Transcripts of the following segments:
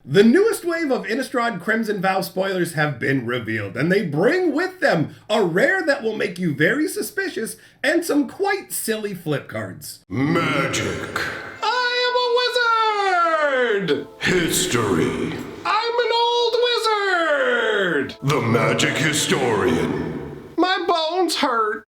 The newest wave of Innistrad Crimson Vow spoilers have been revealed, and they bring with them a rare that will make you very suspicious and some quite silly flip cards. Magic. I am a wizard! History. I'm an old wizard! The magic historian. My bones hurt.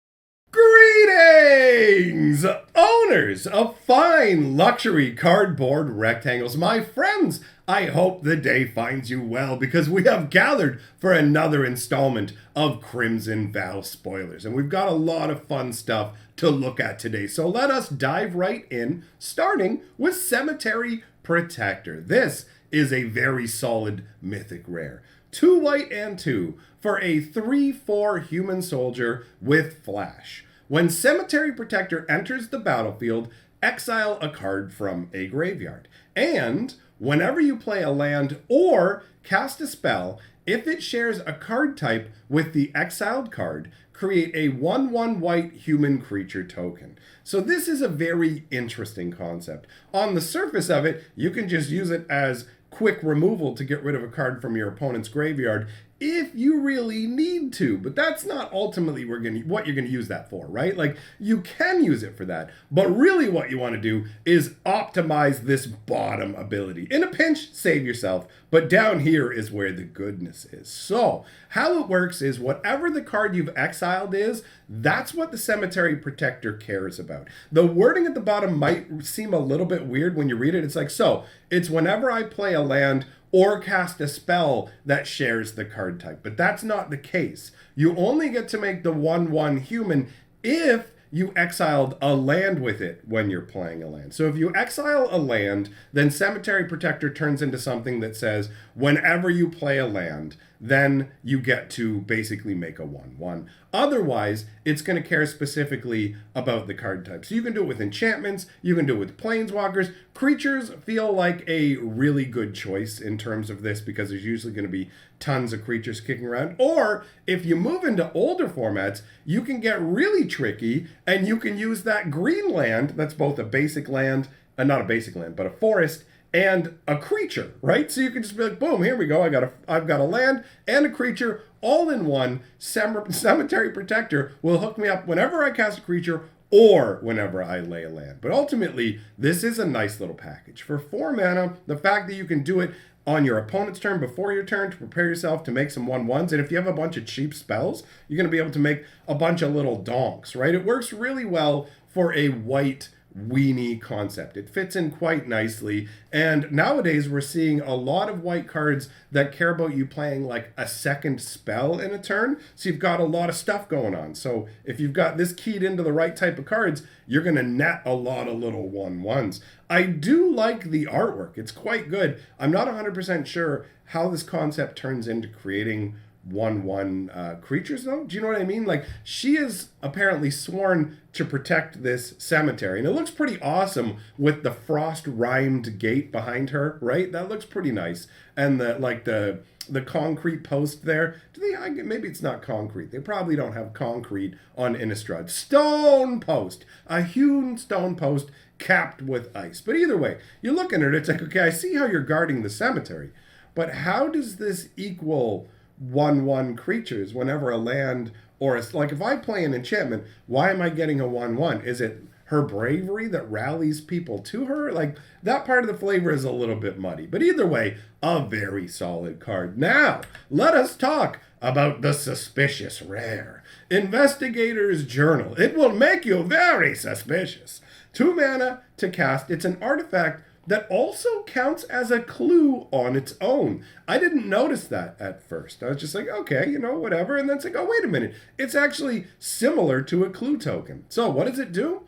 Greetings, owners of fine luxury cardboard rectangles. My friends, I hope the day finds you well because we have gathered for another installment of Crimson Vow spoilers. And we've got a lot of fun stuff to look at today. So let us dive right in, starting with Cemetery Protector. This is a very solid mythic rare. 2 white and 2 for a 3/4 human soldier with flash. When Cemetery Protector enters the battlefield, exile a card from a graveyard. And whenever you play a land or cast a spell, if it shares a card type with the exiled card, create a 1/1 white human creature token. So this is a very interesting concept. On the surface of it, you can just use it as quick removal to get rid of a card from your opponent's graveyard if you really need to, but that's not ultimately what you're going to use that for, right? Like, you can use it for that, but really what you want to do is optimize this bottom ability. In a pinch, save yourself, but down here is where the goodness is. So how it works is whatever the card you've exiled is, that's what the Cemetery Protector cares about. The wording at the bottom might seem a little bit weird when you read it. It's like, so it's whenever I play a land or cast a spell that shares the card type. But that's not the case. You only get to make the 1/1 human if you exiled a land with it when you're playing a land. So if you exile a land, then Cemetery Protector turns into something that says, whenever you play a land, then you get to basically make a 1/1. Otherwise, it's going to care specifically about the card type. So you can do it with enchantments, you can do it with planeswalkers. Creatures feel like a really good choice in terms of this because there's usually going to be tons of creatures kicking around. Or if you move into older formats, you can get really tricky and you can use that green land that's both a basic land, not a basic land, but a forest, and a creature, right? So you can just be like, boom, here we go. I've got a land and a creature all in one. Cemetery Protector will hook me up whenever I cast a creature or whenever I lay a land. But ultimately, this is a nice little package. For 4 mana, the fact that you can do it on your opponent's turn before your turn to prepare yourself to make some 1/1s. And if you have a bunch of cheap spells, you're going to be able to make a bunch of little donks, right? It works really well for a white weenie concept. It fits in quite nicely, and nowadays we're seeing a lot of white cards that care about you playing like a second spell in a turn, so you've got a lot of stuff going on. So if you've got this keyed into the right type of cards, you're going to net a lot of little 1/1s. I do like the artwork. It's quite good. I'm not 100% sure how this concept turns into creating 1/1 creatures though. Do you know what I mean? Like, she is apparently sworn to protect this cemetery, and it looks pretty awesome with the frost rhymed gate behind her, right? That looks pretty nice. And the concrete post there. Maybe it's not concrete. They probably don't have concrete on Innistrad. Stone post, a hewn stone post capped with ice. But either way, you're looking at it, it's like, okay, I see how you're guarding the cemetery, but how does this equal 1/1 creatures whenever a land like if I play an enchantment, why am I getting a 1/1? Is it her bravery that rallies people to her? Like, that part of the flavor is a little bit muddy. But either way, a very solid card. Now, let us talk about the suspicious rare. Investigator's Journal. It will make you very suspicious. 2 mana to cast. It's an artifact that also counts as a clue on its own. I didn't notice that at first. I was just like, okay, whatever. And then it's like, oh, wait a minute. It's actually similar to a clue token. So what does it do?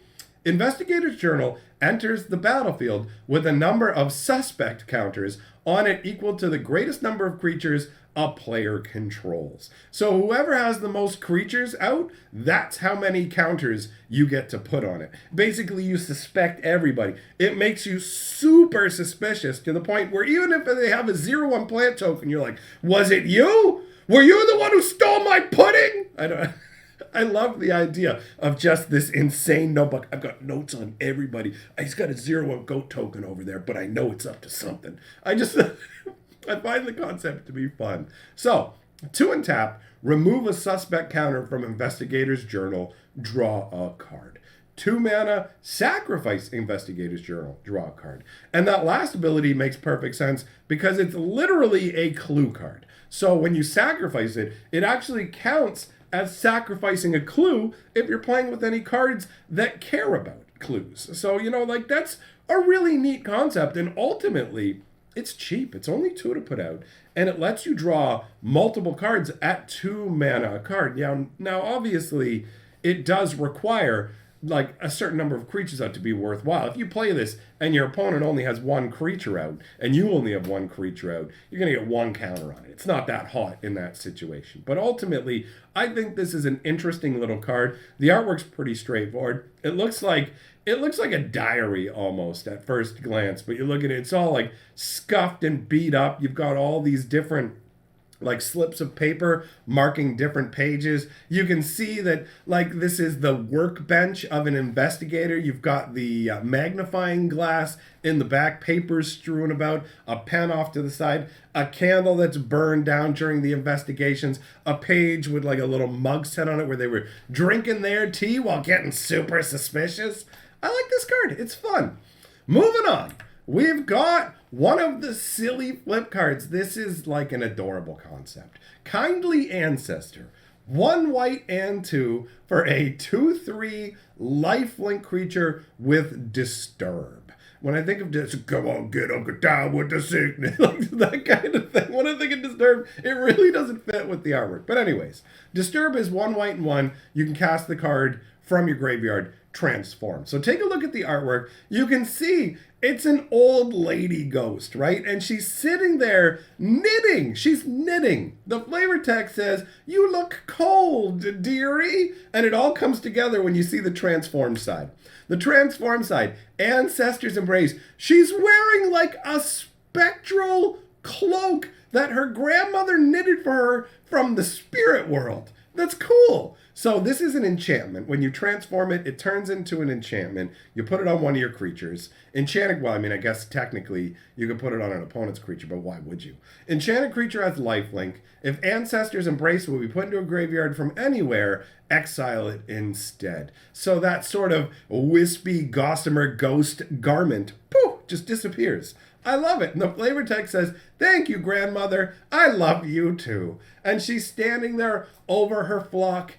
Investigator's Journal enters the battlefield with a number of suspect counters on it equal to the greatest number of creatures a player controls. So whoever has the most creatures out, that's how many counters you get to put on it. Basically, you suspect everybody. It makes you super suspicious to the point where even if they have a 0/1 plant token, you're like, was it you? Were you the one who stole my pudding? I love the idea of just this insane notebook. I've got notes on everybody. He's got a 0/1 goat token over there, but I know it's up to something. I find the concept to be fun. So, 2 and tap, remove a suspect counter from Investigator's Journal, draw a card. 2 mana, sacrifice Investigator's Journal, draw a card. And that last ability makes perfect sense because it's literally a clue card. So when you sacrifice it, it actually counts as sacrificing a clue if you're playing with any cards that care about clues. So, like that's a really neat concept. And ultimately, it's cheap. It's only 2 to put out. And it lets you draw multiple cards at 2 mana a card. Now obviously, it does require like a certain number of creatures out to be worthwhile. If you play this and your opponent only has 1 creature out and you only have 1 creature out, you're going to get 1 counter on it. It's not that hot in that situation. But ultimately, I think this is an interesting little card. The artwork's pretty straightforward. It looks like a diary almost at first glance, but you look at it, it's all like scuffed and beat up. You've got all these different like slips of paper marking different pages. You can see that like this is the workbench of an investigator. You've got the magnifying glass in the back, papers strewn about, a pen off to the side, a candle that's burned down during the investigations, a page with like a little mug set on it where they were drinking their tea while getting super suspicious. I like this card. It's fun. Moving on. We've got one of the silly flip cards. This is like an adorable concept. Kindly Ancestor. 1 white and 2 for a 2/3 lifelink creature with Disturb. When I think of this, come on, get down with the sickness. Like that kind of thing. When I think of Disturb, it really doesn't fit with the artwork. But anyways, Disturb is 1 white and 1. You can cast the card from your graveyard, transform. So take a look at the artwork. You can see it's an old lady ghost, right? And she's sitting there knitting. She's knitting. The flavor text says, "You look cold, dearie." And it all comes together when you see the transform side. The transform side, Ancestors Embrace. She's wearing like a spectral cloak that her grandmother knitted for her from the spirit world. That's cool. So this is an enchantment. When you transform it, it turns into an enchantment. You put it on one of your creatures. Enchanted, well, I mean, I guess technically you could put it on an opponent's creature, but why would you? Enchanted creature has lifelink. If Ancestors Embrace will be put into a graveyard from anywhere, exile it instead. So that sort of wispy, gossamer ghost garment, poof, just disappears. I love it. And the flavor text says, "Thank you, grandmother. I love you too." And she's standing there over her flock,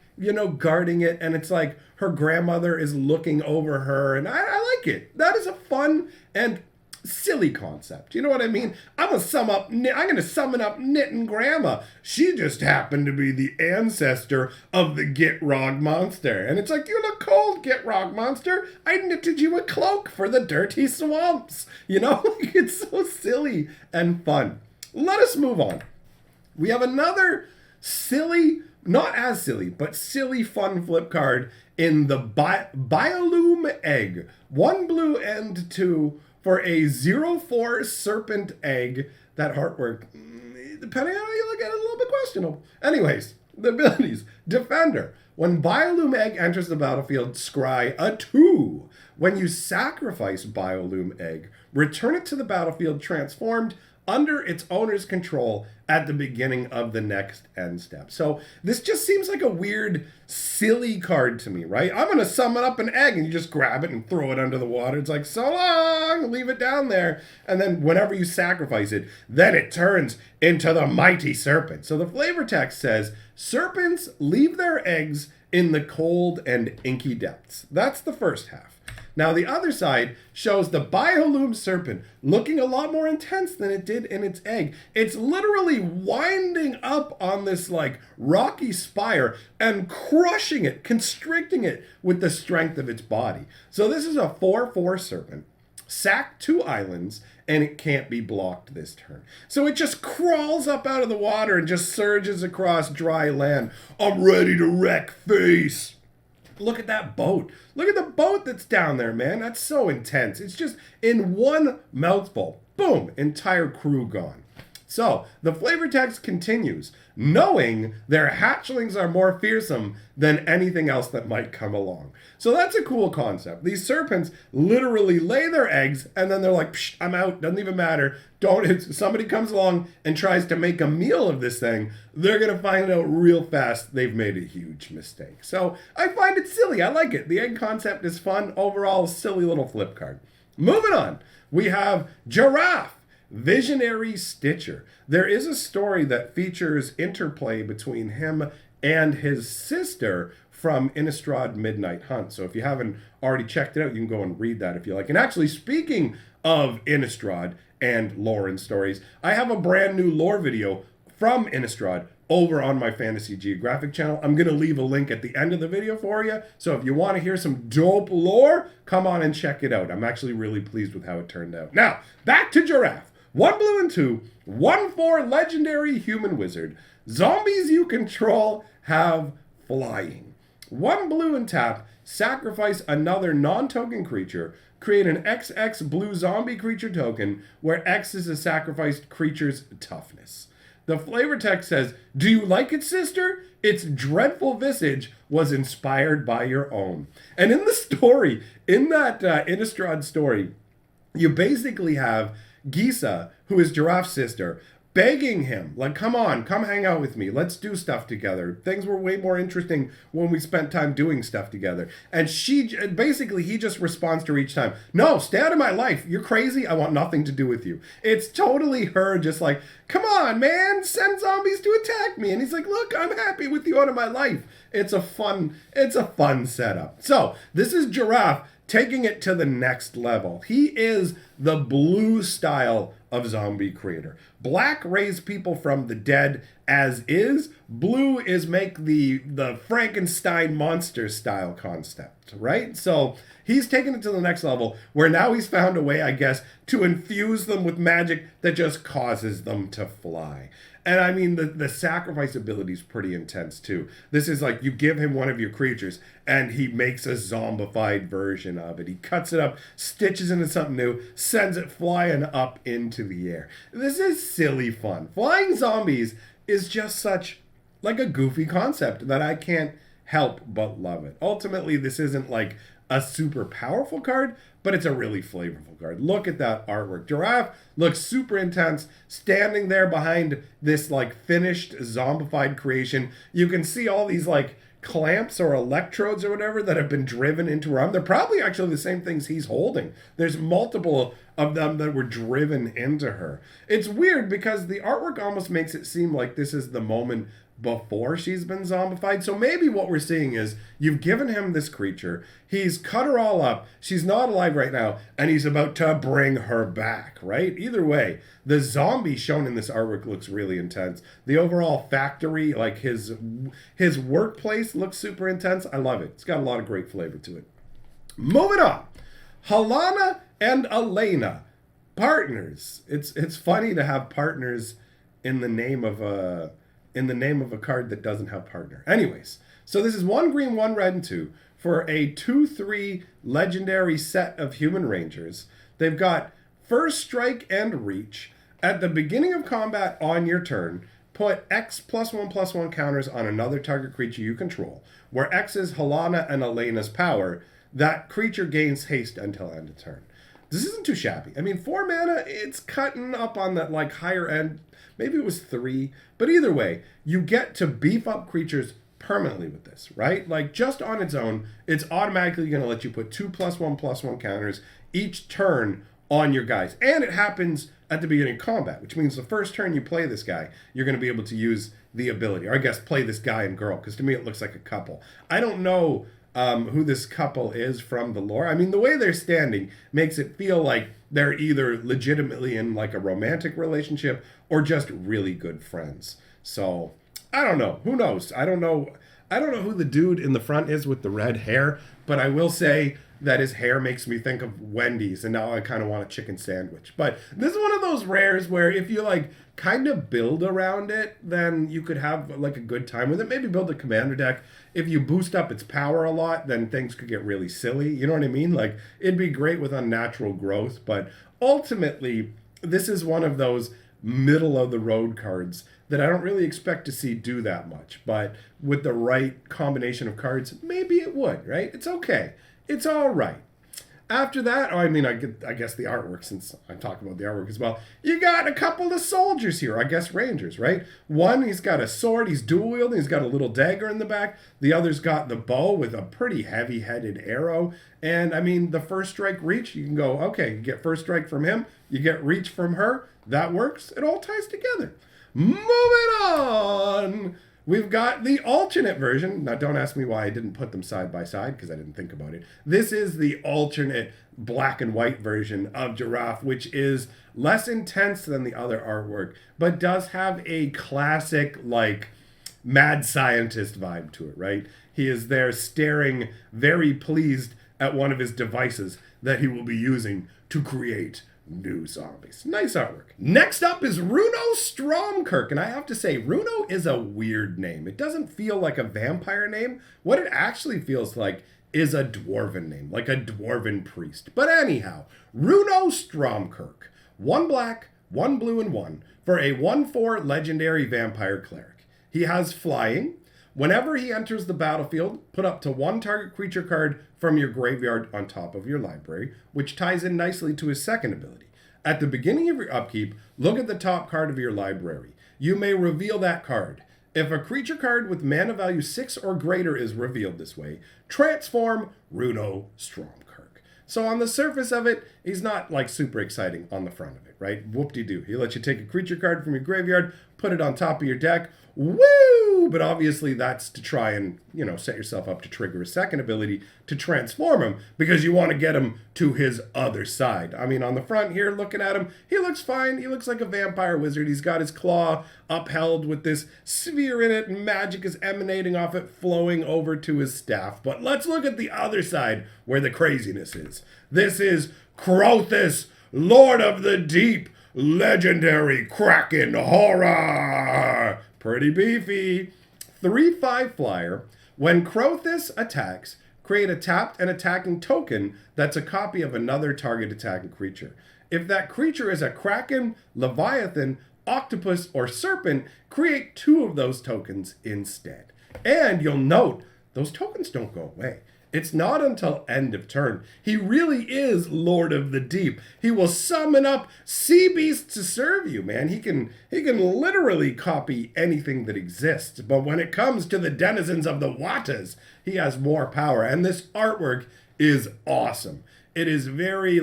guarding it. And it's like her grandmother is looking over her. And I like it. That is a fun and silly concept. You know what I mean? I'm going to summon up Knitting Grandma. She just happened to be the ancestor of the Gitrog monster. And it's like, "You look cold, Gitrog monster. I knitted you a cloak for the dirty swamps." It's so silly and fun. Let us move on. We have another silly, not as silly, but silly fun flip card in the Biolume Egg. 1 blue and 2 for a 0/4 serpent egg. That artwork, depending on how you look at it, a little bit questionable. Anyways, the abilities. Defender. When Biolume Egg enters the battlefield, scry a 2. When you sacrifice Biolume Egg, return it to the battlefield transformed under its owner's control at the beginning of the next end step. So this just seems like a weird, silly card to me, right? I'm going to summon up an egg and you just grab it and throw it under the water. It's like, so long, leave it down there. And then whenever you sacrifice it, then it turns into the mighty serpent. So the flavor text says, "Serpents leave their eggs in the cold and inky depths." That's the first half. Now, the other side shows the Biolume Serpent looking a lot more intense than it did in its egg. It's literally winding up on this like rocky spire and crushing it, constricting it with the strength of its body. So this is a 4/4 serpent. Sack 2 islands, and it can't be blocked this turn. So it just crawls up out of the water and just surges across dry land. "I'm ready to wreck face." Look at that boat. Look at the boat that's down there, man. That's so intense. It's just in one mouthful. Boom. Entire crew gone. So the flavor text continues, knowing their hatchlings are more fearsome than anything else that might come along. So that's a cool concept. These serpents literally lay their eggs and then they're like, psh, I'm out, doesn't even matter. If somebody comes along and tries to make a meal of this thing, they're going to find out real fast they've made a huge mistake. So I find it silly. I like it. The egg concept is fun. Overall, silly little flip card. Moving on, we have Giraffe. Visionary Stitcher. There is a story that features interplay between him and his sister from Innistrad Midnight Hunt. So if you haven't already checked it out, you can go and read that if you like. And actually, speaking of Innistrad and lore and stories, I have a brand new lore video from Innistrad over on my Fantasy Geographic channel. I'm going to leave a link at the end of the video for you. So if you want to hear some dope lore, come on and check it out. I'm actually really pleased with how it turned out. Now, back to Giraffe. 1 blue and 2, 1/4 legendary human wizard. Zombies you control have flying. 1 blue and tap, sacrifice another non-token creature. Create an XX blue zombie creature token where X is a sacrificed creature's toughness. The flavor text says, do you like it, sister? Its dreadful visage was inspired by your own. And in the story, in that Innistrad story, you basically have Gisa, who is Giraffe's sister, begging him, like, come on, come hang out with me. Let's do stuff together. Things were way more interesting when we spent time doing stuff together. And he just responds to her each time, no, stay out of my life. You're crazy. I want nothing to do with you. It's totally her just like, come on, man, send zombies to attack me. And he's like, look, I'm happy with you out of my life. It's a fun setup. So this is Giraffe taking it to the next level. He is the blue style of zombie creator. Black raise people from the dead as is. Blue is make the Frankenstein monster style concept, right? So he's taken it to the next level where now he's found a way, I guess, to infuse them with magic that just causes them to fly. And I mean, the sacrifice ability is pretty intense too. This is like you give him one of your creatures and he makes a zombified version of it. He cuts it up, stitches into something new, sends it flying up into the air. This is silly fun. Flying zombies is just such like a goofy concept that I can't help but love it. Ultimately, this isn't like a super powerful card, but it's a really flavorful card. Look at that artwork. Giraffe looks super intense, standing there behind this like finished zombified creation. You can see all these like clamps or electrodes or whatever that have been driven into her arm. They're probably actually the same things he's holding. There's multiple of them that were driven into her. It's weird because the artwork almost makes it seem like this is the moment before she's been zombified. So maybe what we're seeing is you've given him this creature, he's cut her all up, she's not alive right now, and he's about to bring her back, right? Either way, the zombie shown in this artwork looks really intense. The overall factory, like his workplace looks super intense. I love it. It's got a lot of great flavor to it. Moving on. Halana and Elena, partners. It's funny to have partners in the name of a card that doesn't have partner. Anyways, so this is 1 green, 1 red, and 2 for a 2/3 legendary set of human rangers. They've got first strike and reach. At the beginning of combat on your turn, put X +1/+1 counters on another target creature you control. Where X is Halana and Elena's power, that creature gains haste until end of turn. This isn't too shabby. I mean, 4 mana, it's cutting up on that like higher end. Maybe it was 3, but either way, you get to beef up creatures permanently with this, right? Like just on its own, it's automatically going to let you put 2 +1/+1 counters each turn on your guys. And it happens at the beginning of combat, which means the first turn you play this guy, you're going to be able to use the ability, or I guess play this guy and girl, because to me it looks like a couple. I don't know who this couple is from the lore. I mean, the way they're standing makes it feel like they're either legitimately in like a romantic relationship or just really good friends. So I don't know. Who knows? I don't know who the dude in the front is with the red hair, but I will say that his hair makes me think of Wendy's, and now I kind of want a chicken sandwich. But this is one of those rares where if you like kind of build around it, then you could have like a good time with it. Maybe build a commander deck. If you boost up its power a lot, then things could get really silly. You know what I mean? Like it'd be great with unnatural growth, but ultimately this is one of those middle of the road cards that I don't really expect to see do that much. But with the right combination of cards, maybe it would, right? It's okay. It's all right. After that, I guess the artwork, since I'm talking about the artwork as well, you got a couple of soldiers here, I guess Rangers, right? One, he's got a sword, he's dual wielding, he's got a little dagger in the back. The other's got the bow with a pretty heavy-headed arrow. And, the first strike reach, you can go, okay, you get first strike from him, you get reach from her. That works. It all ties together. Moving on! We've got the alternate version. Now, don't ask me why I didn't put them side by side, because I didn't think about it. This is the alternate black and white version of Giraffe, which is less intense than the other artwork, but does have a classic, mad scientist vibe to it, right? He is there staring, very pleased at one of his devices that he will be using to create new zombies. Nice artwork. Next up is Runo Stromkirk, and I have to say, Runo is a weird name. It doesn't feel like a vampire name. What it actually feels like is a dwarven name, like a dwarven priest. But anyhow, Runo Stromkirk. 1 black, 1 blue, and 1 for a 1/4 legendary vampire cleric. He has flying. Whenever he enters the battlefield, put up to 1 target creature card from your graveyard on top of your library, which ties in nicely to his second ability. At the beginning of your upkeep, look at the top card of your library. You may reveal that card. If a creature card with mana value 6 or greater is revealed this way, transform Runo Stromkirk. So on the surface of it, he's not super exciting on the front of it, right? Whoop-de-doo. He lets you take a creature card from your graveyard, put it on top of your deck. Woo! But obviously that's to try and, set yourself up to trigger a second ability to transform him, because you want to get him to his other side. On the front here, looking at him, he looks fine. He looks like a vampire wizard. He's got his claw upheld with this sphere in it, and magic is emanating off it, flowing over to his staff. But let's look at the other side where the craziness is. This is Crothus, Lord of the Deep, legendary Kraken horror. Pretty beefy. 3/5 flyer. When Crothus attacks, create a tapped and attacking token that's a copy of another target attacking creature. If that creature is a Kraken, Leviathan, Octopus, or Serpent, create 2 of those tokens instead. And you'll note, those tokens don't go away. It's not until end of turn. He really is Lord of the Deep. He will summon up sea beasts to serve you, man. He can literally copy anything that exists. But when it comes to the denizens of the waters, he has more power. And this artwork is awesome. It is very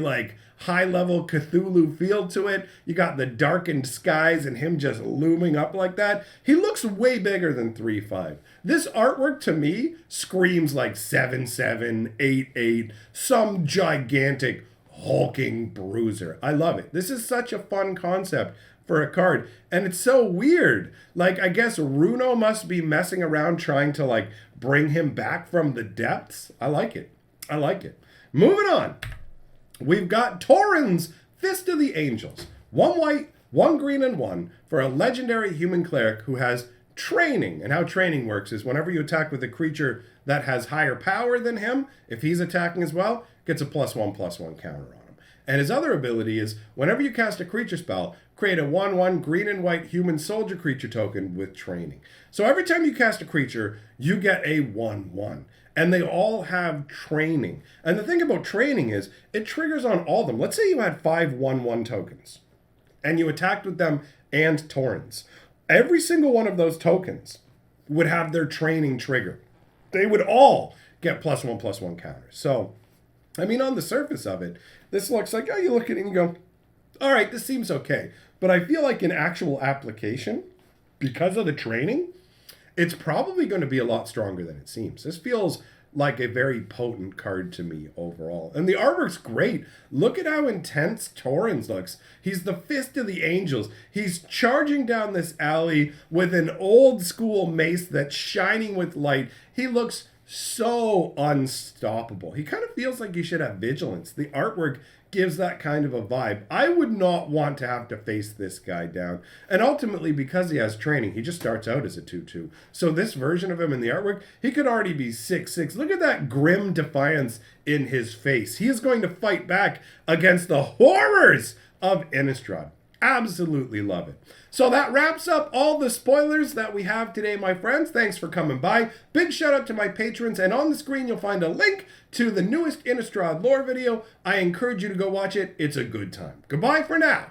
high-level Cthulhu feel to it. You got the darkened skies and him just looming up like that. He looks way bigger than 3/5. This artwork to me screams 7/7, 8/8, some gigantic hulking bruiser. I love it. This is such a fun concept for a card, and it's so weird. I guess Runo must be messing around trying to bring him back from the depths. I like it. Moving on. We've got Tauren's Fist of the Angels. 1 white, 1 green, and 1 for a legendary human cleric who has training. And how training works is whenever you attack with a creature that has higher power than him, if he's attacking as well, gets a +1/+1 counter on him. And his other ability is whenever you cast a creature spell, create a 1/1 green and white human soldier creature token with training. So every time you cast a creature, you get a 1/1. And they all have training. And the thing about training is it triggers on all of them. Let's say you had 5 1/1 tokens and you attacked with them and Tauren's. Every single one of those tokens would have their training trigger. They would all get +1/+1 counters. So, on the surface of it, this looks like, you look at it and you go, all right, this seems okay. But I feel like in actual application, because of the training, it's probably going to be a lot stronger than it seems. This feels like a very potent card to me overall. And the artwork's great. Look at how intense Tauren's looks. He's the Fist of the Angels. He's charging down this alley with an old school mace that's shining with light. He looks so unstoppable. He kind of feels like he should have vigilance. The artwork gives that kind of a vibe. I would not want to have to face this guy down. And ultimately, because he has training, he just starts out as a 2/2. So this version of him in the artwork, he could already be 6/6. Look at that grim defiance in his face. He is going to fight back against the horrors of Innistrad. Absolutely love it. So that wraps up all the spoilers that we have today, my friends. Thanks for coming by. Big shout out to my patrons. And on the screen, you'll find a link to the newest Innistrad lore video. I encourage you to go watch it. It's a good time. Goodbye for now.